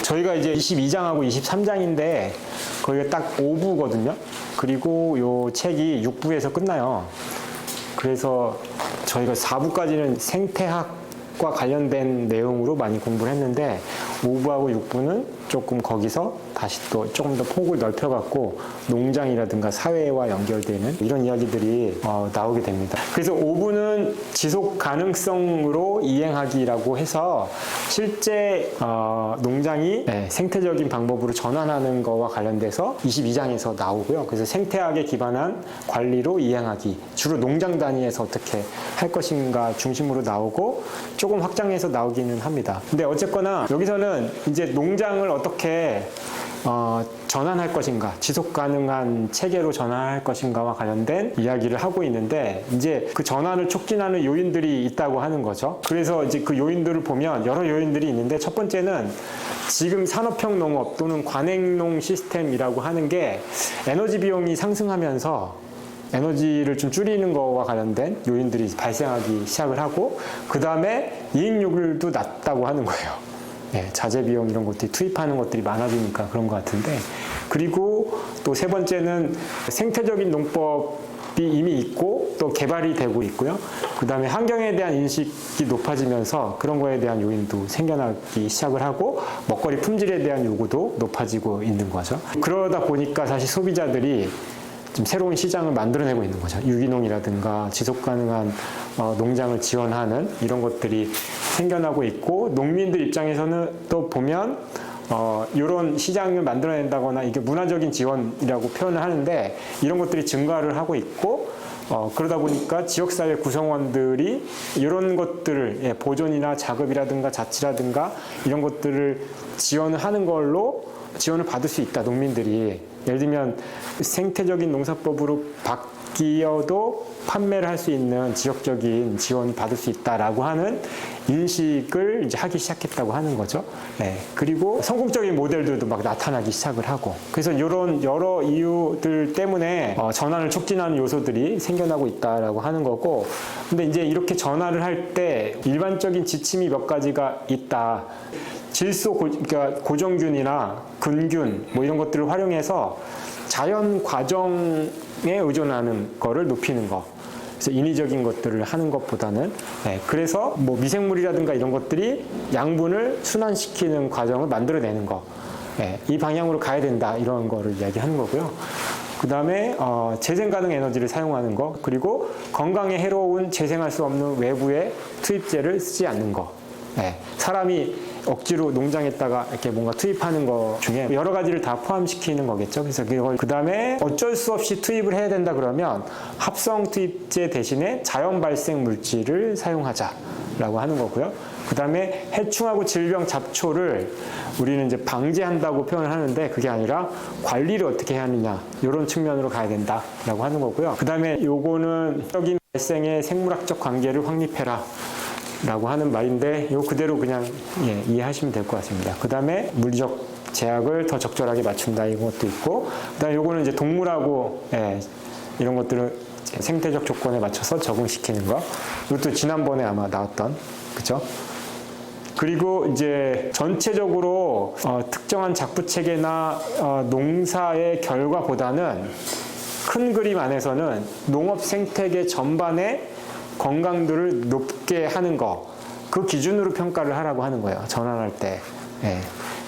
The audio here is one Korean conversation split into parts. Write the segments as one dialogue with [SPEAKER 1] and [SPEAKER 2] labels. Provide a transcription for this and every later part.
[SPEAKER 1] 저희가 이제 22장하고 23장인데 거기가 딱 5부거든요. 그리고 요 책이 6부에서 끝나요. 그래서 저희가 4부까지는 생태학과 관련된 내용으로 많이 공부를 했는데 5부하고 6부는 조금 거기서 다시 또 조금 더 폭을 넓혀갖고 농장이라든가 사회와 연결되는 이런 이야기들이 나오게 됩니다. 그래서 5부는 지속 가능성으로 이행하기라고 해서 실제 농장이 생태적인 방법으로 전환하는 거와 관련돼서 22장에서 나오고요. 그래서 생태학에 기반한 관리로 이행하기, 주로 농장 단위에서 어떻게 할 것인가 중심으로 나오고 조금 확장해서 나오기는 합니다. 근데 어쨌거나 여기서는 이제 농장을 어떻게 전환할 것인가, 지속 가능한 체계로 전환할 것인가와 관련된 이야기를 하고 있는데 이제 그 전환을 촉진하는 요인들이 있다고 하는 거죠. 그래서 이제 그 요인들을 보면 여러 요인들이 있는데 첫 번째는 지금 산업형 농업 또는 관행농 시스템이라고 하는 게 에너지 비용이 상승하면서 에너지를 좀 줄이는 거와 관련된 요인들이 발생하기 시작을 하고 그 다음에 이익률도 낮다고 하는 거예요. 자재 비용 이런 것들이 투입하는 것들이 많아지니까 그런 것 같은데 그리고 또 세 번째는 생태적인 농법이 이미 있고 또 개발이 되고 있고요. 그 다음에 환경에 대한 인식이 높아지면서 그런 거에 대한 요인도 생겨나기 시작을 하고 먹거리 품질에 대한 요구도 높아지고 있는 거죠. 그러다 보니까 사실 소비자들이 좀 새로운 시장을 만들어내고 있는 거죠. 유기농이라든가 지속가능한 농장을 지원하는 이런 것들이 생겨나고 있고 농민들 입장에서는 또 보면 이런 시장을 만들어낸다거나 이게 문화적인 지원이라고 표현을 하는데 이런 것들이 증가를 하고 있고 그러다 보니까 지역사회 구성원들이 이런 것들을 보존이나 작업이라든가 자치라든가 이런 것들을 지원을 하는 걸로 지원을 받을 수 있다. 농민들이 예를 들면 생태적인 농사법으로 바뀌어도 판매를 할 수 있는 지역적인 지원을 받을 수 있다라고 하는 인식을 이제 하기 시작했다고 하는 거죠. 그리고 성공적인 모델들도 막 나타나기 시작을 하고 그래서 이런 여러 이유들 때문에 전환을 촉진하는 요소들이 생겨나고 있다라고 하는 거고 근데 이제 이렇게 전환을 할 때 일반적인 지침이 몇 가지가 있다. 질소 그러니까 고정균이나 균균 뭐 이런 것들을 활용해서 자연 과정에 의존하는 거를 높이는 거. 그래서 인위적인 것들을 하는 것보다는 그래서 뭐 미생물이라든가 이런 것들이 양분을 순환시키는 과정을 만들어내는 거. 이 방향으로 가야 된다 이런 거를 이야기하는 거고요. 그 다음에 재생 가능 에너지를 사용하는 거 그리고 건강에 해로운 재생할 수 없는 외부의 투입제를 쓰지 않는 거. 사람이 억지로 농장에다가 이렇게 뭔가 투입하는 거 중에 여러 가지를 다 포함시키는 거겠죠. 그래서 그걸 그 다음에 어쩔 수 없이 투입을 해야 된다 그러면 합성 투입제 대신에 자연 발생 물질을 사용하자라고 하는 거고요. 그 다음에 해충하고 질병 잡초를 우리는 이제 방지한다고 표현을 하는데 그게 아니라 관리를 어떻게 해야 하느냐 이런 측면으로 가야 된다라고 하는 거고요. 그 다음에 요거는 적인 발생의 생물학적 관계를 확립해라. 라고 하는 말인데 요 그대로 그냥 이해하시면 될 것 같습니다. 그 다음에 물리적 제약을 더 적절하게 맞춘다 이런 것도 있고 그 다음에 요거는 이제 동물하고 이런 것들을 생태적 조건에 맞춰서 적응시키는 거 이것도 지난번에 아마 나왔던 그죠? 그리고 이제 전체적으로 특정한 작부 체계나 농사의 결과보다는 큰 그림 안에서는 농업 생태계 전반의 건강도를 높게 하는 거, 그 기준으로 평가를 하라고 하는 거예요. 전환할 때.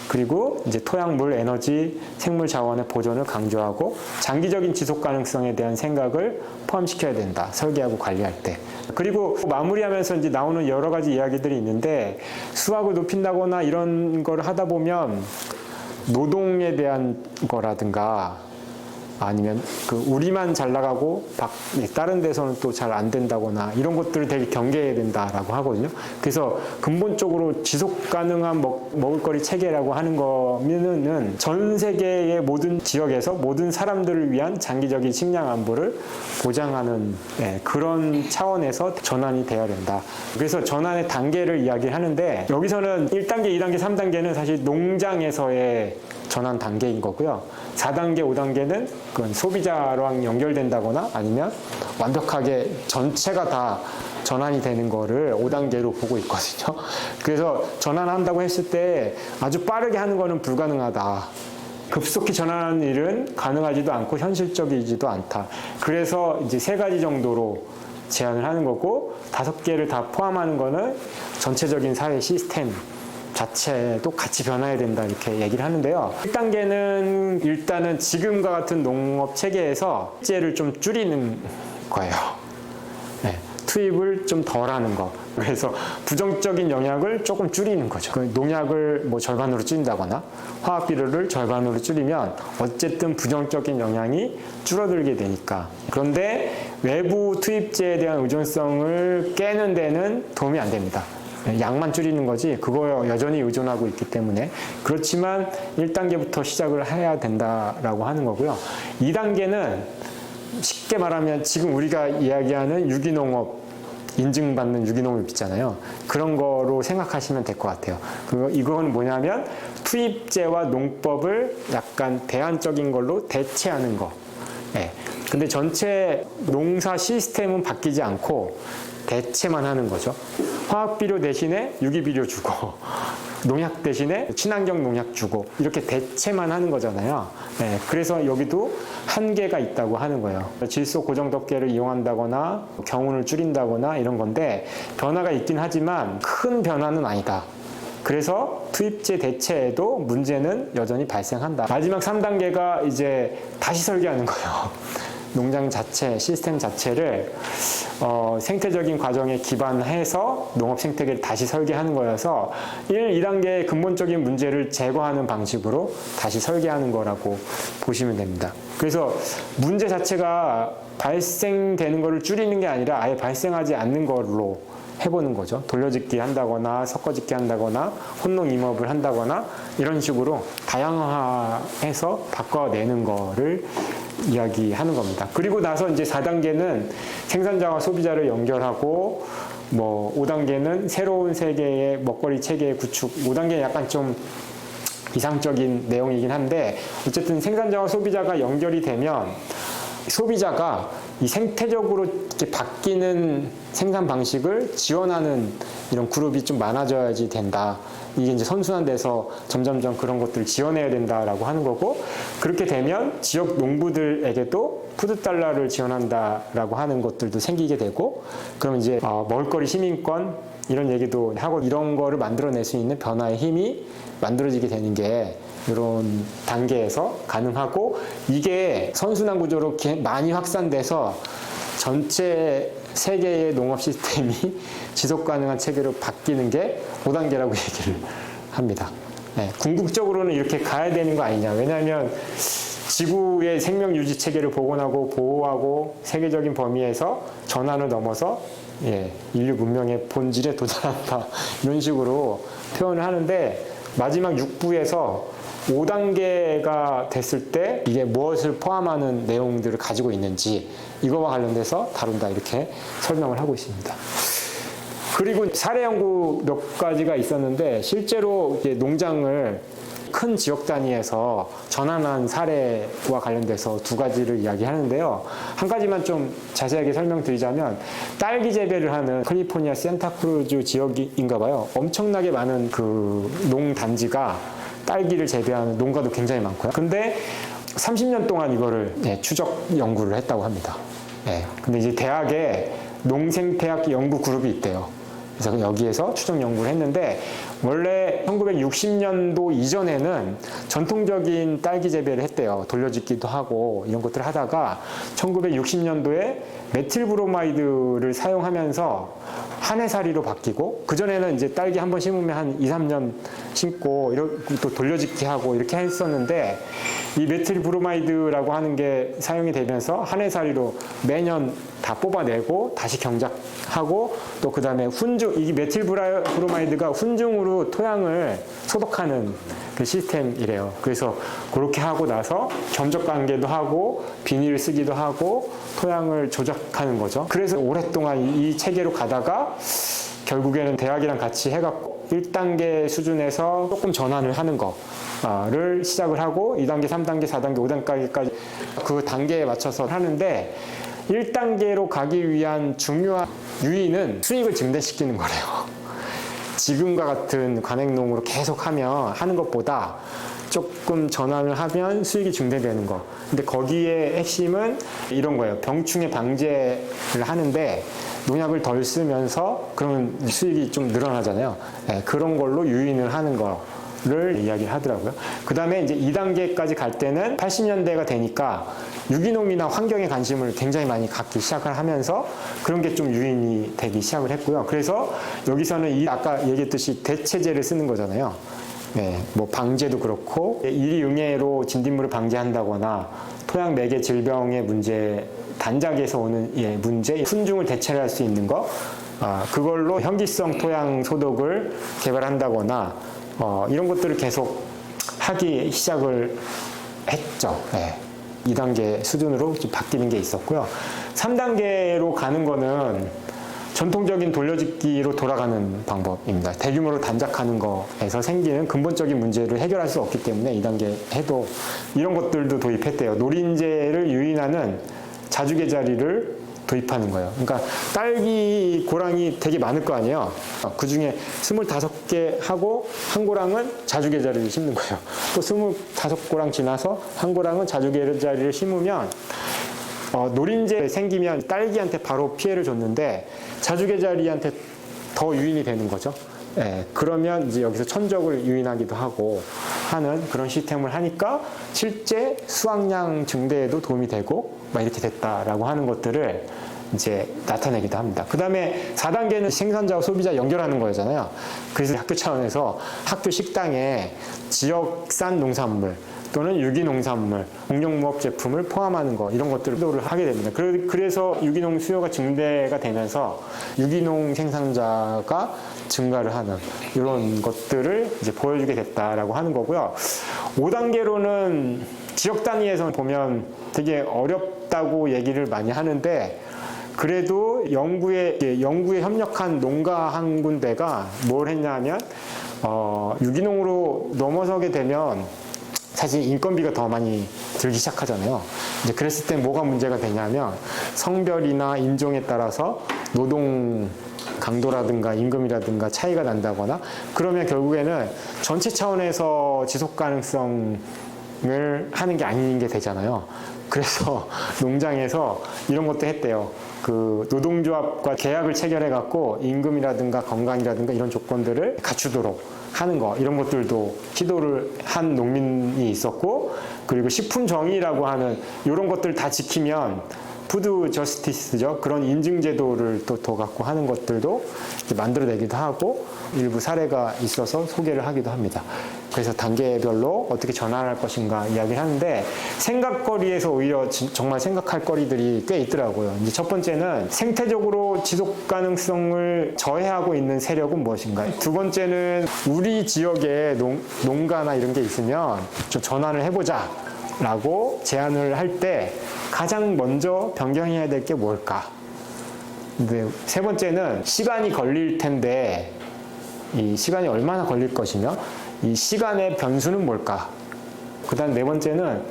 [SPEAKER 1] 그리고 이제 토양, 물, 에너지, 생물 자원의 보존을 강조하고 장기적인 지속 가능성에 대한 생각을 포함시켜야 된다. 설계하고 관리할 때. 그리고 마무리하면서 이제 나오는 여러 가지 이야기들이 있는데 수확을 높인다거나 이런 걸 하다 보면 노동에 대한 거라든가 아니면 그 우리만 잘 나가고 다른 데서는 또 잘 안 된다거나 이런 것들을 되게 경계해야 된다라고 하거든요. 그래서 근본적으로 지속 가능한 먹을거리 체계라고 하는 거면은 전 세계의 모든 지역에서 모든 사람들을 위한 장기적인 식량 안보를 보장하는 그런 차원에서 전환이 돼야 된다. 그래서 전환의 단계를 이야기하는데 여기서는 1단계, 2단계, 3단계는 사실 농장에서의 전환 단계인 거고요. 4단계, 5단계는 그건 소비자랑 연결된다거나 아니면 완벽하게 전체가 다 전환이 되는 거를 5단계로 보고 있거든요. 그래서 전환한다고 했을 때 아주 빠르게 하는 거는 불가능하다. 급속히 전환하는 일은 가능하지도 않고 현실적이지도 않다. 그래서 이제 3가지 정도로 제안을 하는 거고 5개를 다 포함하는 거는 전체적인 사회 시스템 자체도 같이 변화해야 된다 이렇게 얘기를 하는데요. 1단계는 일단은 지금과 같은 농업 체계에서 투입제를 좀 줄이는 거예요. 네, 투입을 좀 덜 하는 거. 그래서 부정적인 영향을 조금 줄이는 거죠. 농약을 뭐 절반으로 줄인다거나 화학 비료를 절반으로 줄이면 어쨌든 부정적인 영향이 줄어들게 되니까. 그런데 외부 투입제에 대한 의존성을 깨는 데는 도움이 안 됩니다. 양만 줄이는 거지 그거 여전히 의존하고 있기 때문에. 그렇지만 1단계부터 시작을 해야 된다라고 하는 거고요. 2단계는 쉽게 말하면 지금 우리가 이야기하는 유기농업, 인증받는 유기농업 있잖아요. 그런 거로 생각하시면 될 것 같아요. 이건 뭐냐면 투입제와 농법을 약간 대안적인 걸로 대체하는 거. 네. 근데 전체 농사 시스템은 바뀌지 않고 대체만 하는 거죠. 화학비료 대신에 유기비료 주고 농약 대신에 친환경 농약 주고 이렇게 대체만 하는 거잖아요. 네, 그래서 여기도 한계가 있다고 하는 거예요. 질소 고정 덮개를 이용한다거나 경운을 줄인다거나 이런 건데 변화가 있긴 하지만 큰 변화는 아니다. 그래서 투입제 대체에도 문제는 여전히 발생한다. 마지막 3단계가 이제 다시 설계하는 거예요. 농장 자체, 시스템 자체를 생태적인 과정에 기반해서 농업 생태계를 다시 설계하는 거여서 2단계의 근본적인 문제를 제거하는 방식으로 다시 설계하는 거라고 보시면 됩니다. 그래서 문제 자체가 발생되는 거를 줄이는 게 아니라 아예 발생하지 않는 걸로 해보는 거죠. 돌려짓기 한다거나 섞어짓기 한다거나 혼농 임업을 한다거나 이런 식으로 다양화해서 바꿔내는 거를 이야기하는 겁니다. 그리고 나서 이제 4단계는 생산자와 소비자를 연결하고 뭐 5단계는 새로운 세계의 먹거리 체계의 구축. 5단계는 약간 좀 이상적인 내용이긴 한데 어쨌든 생산자와 소비자가 연결이 되면 소비자가 이 생태적으로 이렇게 바뀌는 생산 방식을 지원하는 이런 그룹이 좀 많아져야지 된다. 이게 이제 선순환돼서 점점점 그런 것들을 지원해야 된다라고 하는 거고, 그렇게 되면 지역 농부들에게도 푸드달러를 지원한다라고 하는 것들도 생기게 되고, 그럼 이제 먹을거리 시민권 이런 얘기도 하고 이런 거를 만들어낼 수 있는 변화의 힘이 만들어지게 되는 게 이런 단계에서 가능하고, 이게 선순환 구조로 많이 확산돼서 전체 세계의 농업 시스템이 지속 가능한 체계로 바뀌는 게 5단계라고 얘기를 합니다. 네, 궁극적으로는 이렇게 가야 되는 거 아니냐. 왜냐하면 지구의 생명 유지 체계를 복원하고 보호하고 세계적인 범위에서 전환을 넘어서 인류 문명의 본질에 도달한다. 이런 식으로 표현을 하는데, 마지막 6부에서 5단계가 됐을 때 이게 무엇을 포함하는 내용들을 가지고 있는지 이거와 관련돼서 다룬다, 이렇게 설명을 하고 있습니다. 그리고 사례 연구 몇 가지가 있었는데, 실제로 이제 농장을 큰 지역 단위에서 전환한 사례와 관련돼서 2가지를 이야기하는데요. 한 가지만 좀 자세하게 설명드리자면, 딸기 재배를 하는 캘리포니아 산타크루즈 지역인가 봐요. 엄청나게 많은 그 농단지가 딸기를 재배하는 농가도 굉장히 많고요. 근데 30년 동안 이거를 추적 연구를 했다고 합니다. 근데 이제 대학에 농생태학 연구 그룹이 있대요. 그래서 여기에서 추적 연구를 했는데, 원래 1960년도 이전에는 전통적인 딸기 재배를 했대요. 돌려짓기도 하고 이런 것들을 하다가 1960년도에 메틸브로마이드를 사용하면서 한 해살이로 바뀌고, 그전에는 이제 딸기 한 번 심으면 한 2, 3년 심고 또 돌려짓기 하고 이렇게 했었는데, 이 메틸브로마이드라고 하는 게 사용이 되면서 한 해살이로 매년 다 뽑아내고 다시 경작하고, 또 그 다음에 이 메틸브로마이드가 훈증으로 토양을 소독하는 그 시스템이래요. 그래서 그렇게 하고 나서 점적 관계도 하고 비닐을 쓰기도 하고 토양을 조작하는 거죠. 그래서 오랫동안 이 체계로 가다가 결국에는 대학이랑 같이 해갖고 1단계 수준에서 조금 전환을 하는 거, 를 시작을 하고 2단계, 3단계, 4단계, 5단계까지 그 단계에 맞춰서 하는데 1단계로 가기 위한 중요한 유인은 수익을 증대시키는 거래요. 지금과 같은 관행농으로 계속 하는 것보다 조금 전환을 하면 수익이 증대되는 거. 근데 거기에 핵심은 이런 거예요. 병충해 방제를 하는데 농약을 덜 쓰면서 그러면 수익이 좀 늘어나잖아요. 네, 그런 걸로 유인을 하는 거를 이야기를 하더라고요. 그 다음에 이제 2단계까지 갈 때는 80년대가 되니까 유기농이나 환경에 관심을 굉장히 많이 갖기 시작을 하면서 그런 게 좀 유인이 되기 시작을 했고요. 그래서 여기서는 아까 얘기했듯이 대체제를 쓰는 거잖아요. 네, 뭐 방제도 그렇고 일이응해로 진딧물을 방제한다거나 토양 매개 질병의 문제, 단작에서 오는 문제, 훈중을 대체할 수 있는 거, 그걸로 현기성 토양 소독을 개발한다거나 이런 것들을 계속 하기 시작을 했죠. 네. 2단계 수준으로 좀 바뀌는 게 있었고요. 3단계로 가는 거는 전통적인 돌려짓기로 돌아가는 방법입니다. 대규모로 단작하는 거에서 생기는 근본적인 문제를 해결할 수 없기 때문에 2단계 해도 이런 것들도 도입했대요. 노린재를 유인하는 자주개 자리를 도입하는 거예요. 그러니까 딸기 고랑이 되게 많을 거 아니에요. 그 중에 25개 하고 한 고랑은 자주개 자리를 심는 거예요. 또 25고랑 지나서 한 고랑은 자주개 자리를 심으면 노린재 생기면 딸기한테 바로 피해를 줬는데 자주개 자리한테 더 유인이 되는 거죠. 예, 그러면 이제 여기서 천적을 유인하기도 하고 하는 그런 시스템을 하니까 실제 수확량 증대에도 도움이 되고 막 이렇게 됐다라고 하는 것들을 이제 나타내기도 합니다. 그 다음에 4단계는 생산자와 소비자 연결하는 거잖아요. 그래서 학교 차원에서 학교 식당에 지역산 농산물 또는 유기농산물, 공룡무업 제품을 포함하는 거 이런 것들을 시도를 하게 됩니다. 그래서 유기농 수요가 증대가 되면서 유기농 생산자가 증가를 하는 이런 것들을 이제 보여주게 됐다라고 하는 거고요. 5단계로는 지역 단위에서 보면 되게 어렵다고 얘기를 많이 하는데 그래도 연구에 협력한 농가 한 군데가 뭘 했냐면 유기농으로 넘어서게 되면 사실 인건비가 더 많이 들기 시작하잖아요. 이제 그랬을 때 뭐가 문제가 되냐면 성별이나 인종에 따라서 노동 강도라든가 임금이라든가 차이가 난다거나 그러면 결국에는 전체 차원에서 지속 가능성을 하는 게 아닌 게 되잖아요. 그래서 농장에서 이런 것도 했대요. 그 노동조합과 계약을 체결해 갖고 임금이라든가 건강이라든가 이런 조건들을 갖추도록 하는 거 이런 것들도 시도를 한 농민이 있었고 그리고 식품 정의라고 하는 이런 것들 다 지키면 푸드 저스티스죠. 그런 인증 제도를 또 더 갖고 하는 것들도 이제 만들어내기도 하고 일부 사례가 있어서 소개를 하기도 합니다. 그래서 단계별로 어떻게 전환할 것인가 이야기를 하는데 생각거리에서 오히려 정말 생각할 거리들이 꽤 있더라고요. 이제 첫 번째는 생태적으로 지속 가능성을 저해하고 있는 세력은 무엇인가. 두 번째는 우리 지역에 농가나 이런 게 있으면 좀 전환을 해보자 라고 제안을 할 때 가장 먼저 변경해야 될 게 뭘까? 근데 세 번째는 시간이 걸릴 텐데 이 시간이 얼마나 걸릴 것이며 이 시간의 변수는 뭘까? 그 다음 네 번째는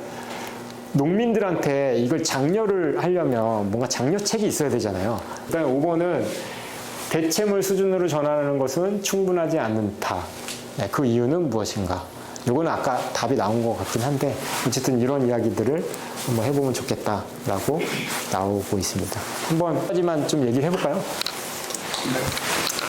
[SPEAKER 1] 농민들한테 이걸 장려를 하려면 뭔가 장려책이 있어야 되잖아요. 그 다음에 5번은 대체물 수준으로 전환하는 것은 충분하지 않다. 그 이유는 무엇인가? 요거는 아까 답이 나온 것 같긴 한데 어쨌든 이런 이야기들을 한번 해보면 좋겠다라고 나오고 있습니다. 한번 까지만 좀 얘기를 해볼까요?
[SPEAKER 2] 네.